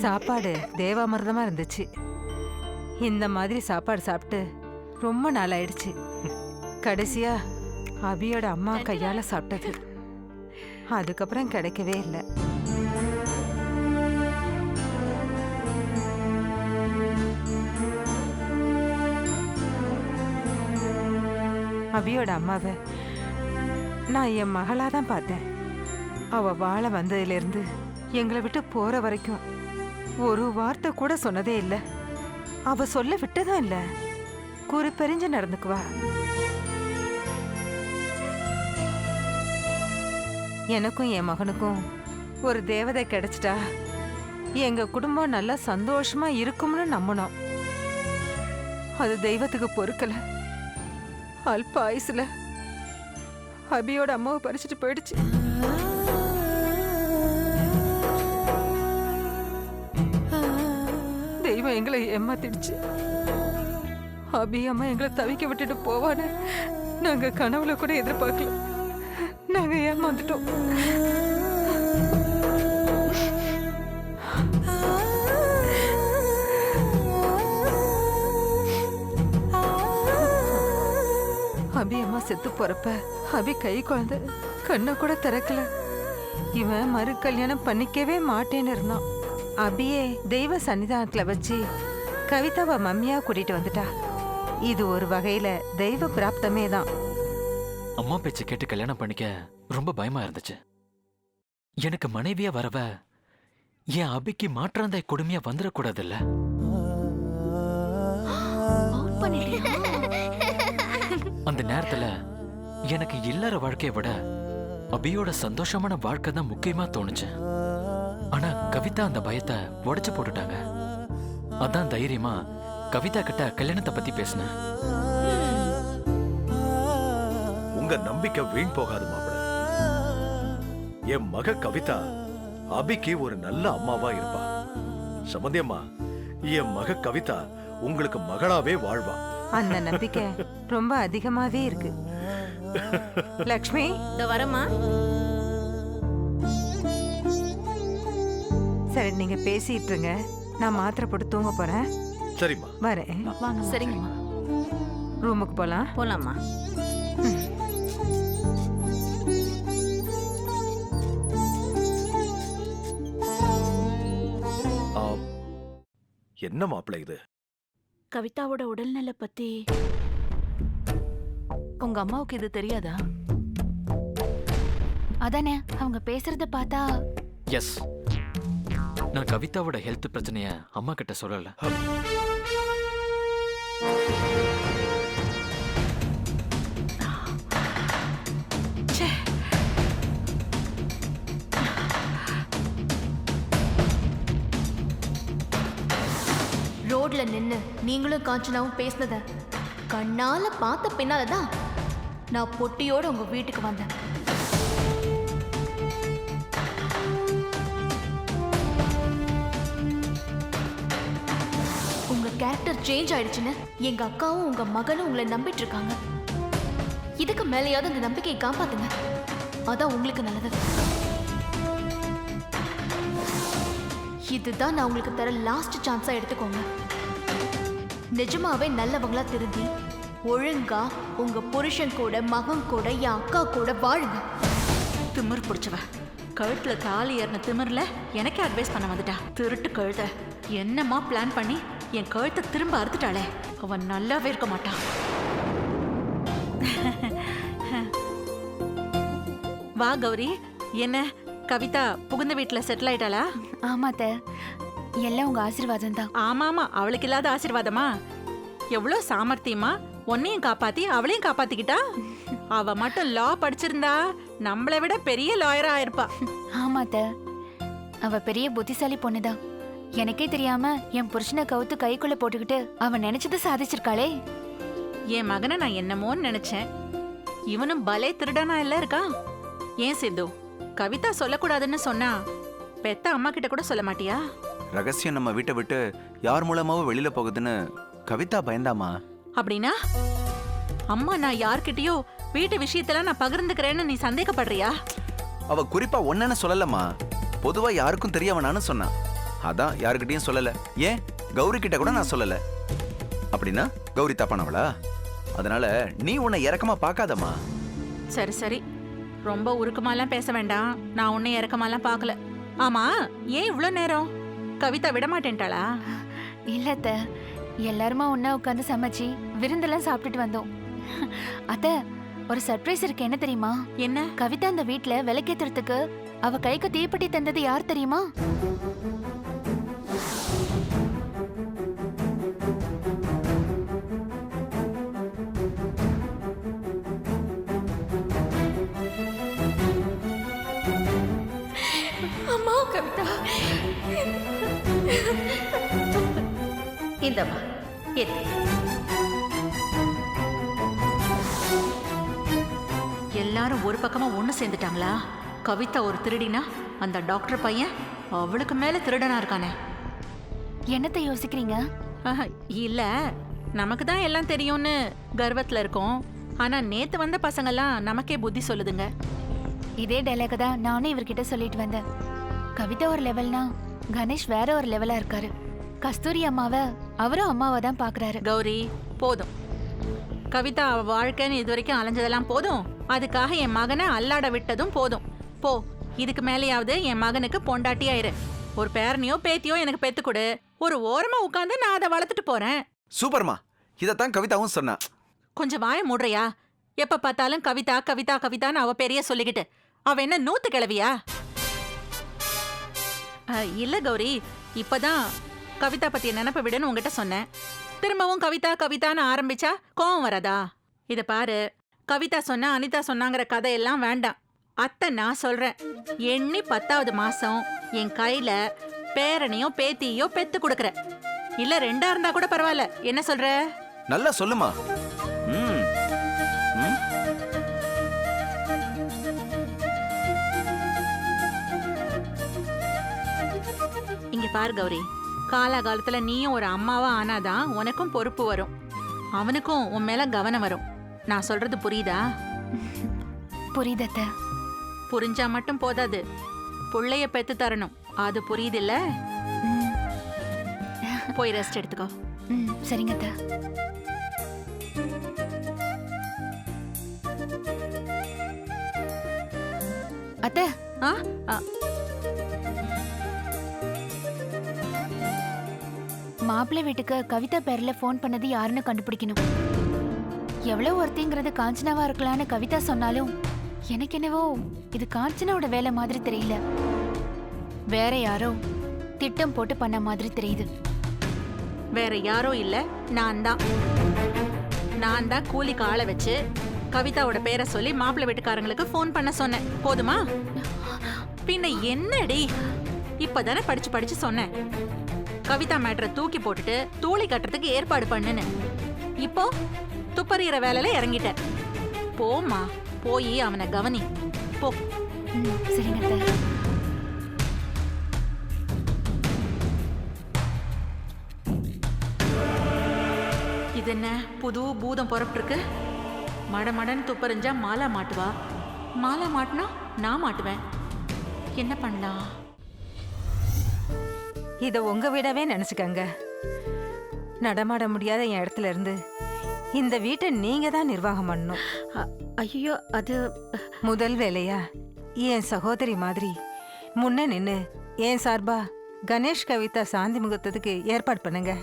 சாப்பாடு தேவாமிர்தமா இருந்துச்சு. இந்த மாதிரி சாப்பாடு சாப்பிட்டு ரொம்ப நாள் ஆயிடுச்சு. கடைசியா அபியோட அம்மா கையால சாப்பிட்டது. அதுக்கப்புறம் கிடைக்கவே இல்லை. அபியோட அம்மாவை நான் என் மகளா தான் பார்த்தேன். அவ வாழ வந்ததிலிருந்து எங்களை விட்டு போற வரைக்கும் ஒரு வார்த்தை கூட சொன்னதே இல்லை. அவ சொல்ல விட்டதும் இல்லை. குறிப்பெறிஞ்சு நடந்துக்குவா. எனக்கும் என் மகனுக்கும் ஒரு தேவதை கிடைச்சிட்டா எங்க குடும்பம் நல்லா சந்தோஷமா இருக்கும்னு நம்பணும். அது தெய்வத்துக்கு பொறுக்கல. அல்ப ஆயுசுல அபியோட அம்மாவை பறிச்சுட்டு போயிடுச்சு. தெய்வம் எங்களை ஏமாத்திடுச்சு. அபி அம்மா எங்களை தவிக்க விட்டுட்டு போவான்னு நாங்க கனவுல கூட எதிர்பார்க்கல. நாங்க ஏமாந்துட்டோம். அபி அம்மா செத்து போறப்ப அபி கை குழந்தை கண்ணை கூட திறக்கல. இவன் மறு கல்யாணம் பண்ணிக்கவே மாட்டேன்னு இருந்தான். அபியே தெய்வ சன்னிதானத்துல வச்சு கவிதாவை மம்மியா கூட்டிட்டு வந்துட்டா. இது ஒரு வகையில தெய்வ பிராப்தமே தான். அம்மா பேச்சு கேட்டு கல்யாணம் பண்ணிக்க ரொம்ப பயமா இருந்துச்சு. எனக்கு மனைவியா வரவ என் அபிக்கு மாற்றாந்தாய் கொடுமையா வந்துடக்கூடாதுல்ல. அந்த நேரத்துல எனக்கு இல்லற வாழ்க்கையை விட அபியோட சந்தோஷமான வாழ்க்கை தான் முக்கியமா தோணுச்சு. ஆனா கவிதா அந்த பயத்தை உடைச்சு போட்டுட்டாங்க. அதான் தைரியமா கவிதா கிட்ட கல்யாணத்தை பத்தி பேசினேன். உங்க நம்பிக்கை வீண் போகாது மாப்பிள. என் மக கவிதா அபிக்கு ஒரு நல்ல அம்மாவா இருப்பா. சம்பந்தி அம்மா, என் மக கவிதா உங்களுக்கு மகளாவே வாழ்வா. அந்த நம்பிக்கை ரொம்ப அதிகமாவே இருக்கு. லக்ஷ்மி, இந்த வரமா. சரி, நீங்க பேசிட்டு இருங்க. நான் மாத்திரை போட்டு தூங்க போறேன். சரிம்மா, வரேன். சரிங்கம்மா, ரூமுக்கு போலாம். போலாமா. என்ன மாப்பிள இது? கவிதாவோட உடல்நல பத்தி உங்க அம்மாவுக்கு இது தெரியாதா? அதானே அவங்க பேசுறத பார்த்தா. எஸ், நான் கவிதாவோட ஹெல்த் பிரச்சனைய அம்மா கிட்ட சொல்லல. ரோட்ல நின்னு நீங்களும் காஞ்சனாவும் பேசினத கண்ணால பார்த்த பின்னாலதான் நான் பொட்டியோட உங்க வீட்டுக்கு வந்தேன். உங்க கேரக்டர் சேஞ்ச் ஆயிடுச்சுன்னு எங்க அக்காவும் உங்க மகனும் உங்களை நம்பிட்டு இருக்காங்க. இதுக்கு மேலேயாவது அந்த நம்பிக்கையை காப்பாத்துங்க. அதான் உங்களுக்கு நல்லது. இதுதான் நான் உங்களுக்கு தர லாஸ்ட் சான்ஸா எடுத்துக்கோங்க. நிஜமாவே நல்லவங்களா திருந்தி ஒழுங்கா உங்க புருஷன் கூட மகன் கூட என் அக்கா கூட வாழுங்க. திமிர் பிடிச்சவ, கழுத்துல தாலி ஏறின திமிர்ல எனக்கே அட்வைஸ் பண்ண வந்துட்டா. திருட்டு கழுத என்னமா பிளான் பண்ணி என் கழுத்தை திரும்ப அறுத்துட்டாளே. அவன் நல்லாவே இருக்க மாட்டான். வா கௌரி, என்ன கவிதா புகுந்த வீட்டுல செட்டில் ஆயிட்டாளா? ஆமாத்த, எல்லாம் உங்க ஆசீர்வாதம் தான். ஆமாமா, அவளுக்கு இல்லாத ஆசீர்வாதமா? எவ்வளோ சாமர்த்தியமா உன்னையும் காப்பாத்தி அவளையும் காப்பாத்திக்கிட்டா. அவ மட்டும் லா படிச்சிருந்தா நம்மளை விட பெரிய லாயரா ஆயிருப்பா. ஆமாத்த, அவ பெரிய புத்திசாலி பொண்ணுதான். எனக்கே தெரியாம என் புருஷனை கவுத்து கைக்குள்ள போட்டுக்கிட்டு அவன் நினைச்சதை சாதிச்சிருக்காளே. என் மகனை நான் என்னமோன்னு நினைச்சேன். இவனும் பலே திருடனா இல்ல இருக்கா? ஏன் சித்து, கவிதா சொல்லக்கூடாதுன்னு சொன்னா பெத்த அம்மா கிட்ட கூட சொல்ல மாட்டியா? ரகசியம் நம்ம வீட்டை விட்டு யார் மூலமாவும் வெளியில போகுதுன்னு கவிதா பயந்தாமா? அப்படின்னா அம்மா நான் யார்கிட்டயோ வீட்டு விஷயத்தெல்லாம் நான் பகிர்ந்துக்கிறேன்னு நீ சந்தேகப்படுறியா? அவ குறிப்பா ஒன்னன்னு சொல்லலம்மா, பொதுவா யாருக்கும் தெரிய வேணான்னு சொன்னா. அதான் யாருக்கிட்டையும் சொல்லல. ஏன் கௌரி கிட்ட கூட நான் சொல்லல. அப்படின்னா கௌரி தப்பானவளா? அதனால நீ உன்னை இறக்கமா பார்க்காதம்மா. சரி சரி, ரொம்ப உருக்கமாலாம் பேச வேண்டாம். நான் உன்னை இறக்கமாலாம் பார்க்கல. ஆமா, ஏன் இவ்ளோ நேரம்? கவிதா விட மாட்டேன்ட்டாளா? இல்லத்த, எல்லாருமா ஒண்ணா உட்காந்து சமைச்சு விருந்தெல்லாம் சாப்பிட்டுட்டு வந்தோம். அத்த, ஒரு சர்ப்ரைஸ் இருக்கு. என்ன தெரியுமா? என்ன? கவிதா அந்த வீட்ல விளக்கேத்துறதுக்கு அவ கைக்கு தீப்பெட்டி தந்தது யார் தெரியுமா? அம்மா கவிதா, இந்தம்மா எது? எல்லாரும் ஒரு பக்கமா ஒண்ணு சேர்ந்துட்டாங்களா? கவிதா ஒரு திருடினா அந்த டாக்டர் பையன் அவளுக்கு மேல திருடனா இருக்கானே. என்னத்த யோசிக்கிறீங்க? இல்ல, நமக்கு தான் எல்லாம் தெரியும்னு கர்வத்துல இருக்கோம். ஆனா நேத்து வந்த பசங்கெல்லாம் நமக்கே புத்தி சொல்லுதுங்க. இதே டைலாக தான் நானும் இவர்கிட்ட சொல்லிட்டு வந்தேன். கவிதா ஒரு லெவல்னா கணேஷ் வேற ஒரு லெவலா இருக்காரு. கஸ்தூரி அம்மாவை அவரும் அம்மாவை தான் பாக்குறாரு. கௌரி, போதும். கவிதா அவ வாழ்க்கைன்னு இது வரைக்கும் அலைஞ்சதெல்லாம் போதும். அதுக்காக என் மகனை அல்லாட விட்டதும் போதும். போ, இதுக்கு மேலேயாவது என் மகனுக்கு பொண்டாட்டியாயிரு. ஒரு பேரனையோ பேத்தியோ எனக்கு பெத்து கொடு. ஒரு ஓரமா உட்காந்து நான் அதை வளர்த்துட்டு போறேன். சூப்பர்மா, இதத்தான் கவிதாவும் சொன்னா. கொஞ்சம் வாய மூடுறியா? எப்ப பார்த்தாலும் கவிதா கவிதா கவிதான்னு அவ பெரிய சொல்லிக்கிட்டு அவ என்ன நூத்து கிளவியா? இல்ல கௌரி, இப்பதான் கவிதா பத்திய நினைப்ப விடுன்னு உங்ககிட்ட சொன்னேன். திரும்பவும் கவிதா கவிதான்னு ஆரம்பிச்சா கோவம் வராதா? இத பாரு, கவிதா சொன்னா அனிதா சொன்னாங்கிற கதையெல்லாம் வேண்டாம். அத்தை நான் சொல்றேன், எண்ணி 10வது மாசம் என் கையில பேரனையோ பேத்தியோ பெத்து கொடுக்கற. இல்ல 2 இருந்தா கூட பரவாயில்ல. என்ன சொல்ற? நல்லா சொல்லுமா. ம் ம் இங்க பாரு கௌரி, காலாகாலத்துல நீயும் ஒரு அம்மாவா ஆனாதான் உனக்கும் பொறுப்பு வரும். அவனுக்கும் உன் மேல கவனம் வரும். நான் சொல்றது புரியுதா? புரியுதத்த. புரிஞ்சா மட்டும் போதாது, புள்ளைய பெத்து தரணும். அது புரியுதில்ல? போய் ரெஸ்ட் எடுத்துக்கோ. சரிங்க அத்த. அத்த, ஆ? மாப்பிள்ளை வீட்டுக்கு கவிதா பேர்ல ஃபோன் பண்ணது யாருன்னு கண்டுபிடிக்கணும். எவ்வளவு ஒருத்திங்கிறது காஞ்சனாவா இருக்கலான்னு கவிதா சொன்னாலும் எனக்கு என்னவோ இது காஞ்சனாவோட வேலை மாதிரி தெரியல. வேற யாரோ திட்டம் போட்டு பண்ண மாதிரி தெரியுது. வேற யாரோ இல்ல, நான் தான் கூலிக்கு ஆளை வச்சு கவிதாவோட பேரை சொல்லி மாப்பிள்ளை வீட்டுக்காரங்களுக்கு ஃபோன் பண்ண சொன்னேன். போதுமா? பின்ன என்னடி, இப்பதானே படிச்சு சொன்னேன் கவிதா மேட்டரை தூக்கி போட்டுட்டு தூளி கட்டுறதுக்கு ஏற்பாடு பண்ணுன்னு. இப்போ துப்பறிகிற வேலையில இறங்கிட்ட. போமா, போய் அவனை கவனி. போ. சரிங்க அத்த. இது என்ன புது பூதம் புறப்பட்டுருக்கு? மடமடன்னு துப்பறிஞ்சா மாலா மாட்டுவா, மாலா மாட்டினா நான் மாட்டுவேன். என்ன பண்ணலாம்? இத உங்க வீடவே நினைச்சுக்கங்க. நடமாட முடியாத என் இடத்துல இருந்து இந்த வீட்டை நீங்க தான் நிர்வாகம் பண்ணணும். ஐயோ, அது முதல் வேலையா என் சகோதரி மாதிரி முன்ன நின்னு என் சார்பா கணேஷ் கவிதா சாந்தி முகூர்த்தத்துக்கு ஏற்பாடு பண்ணுங்க.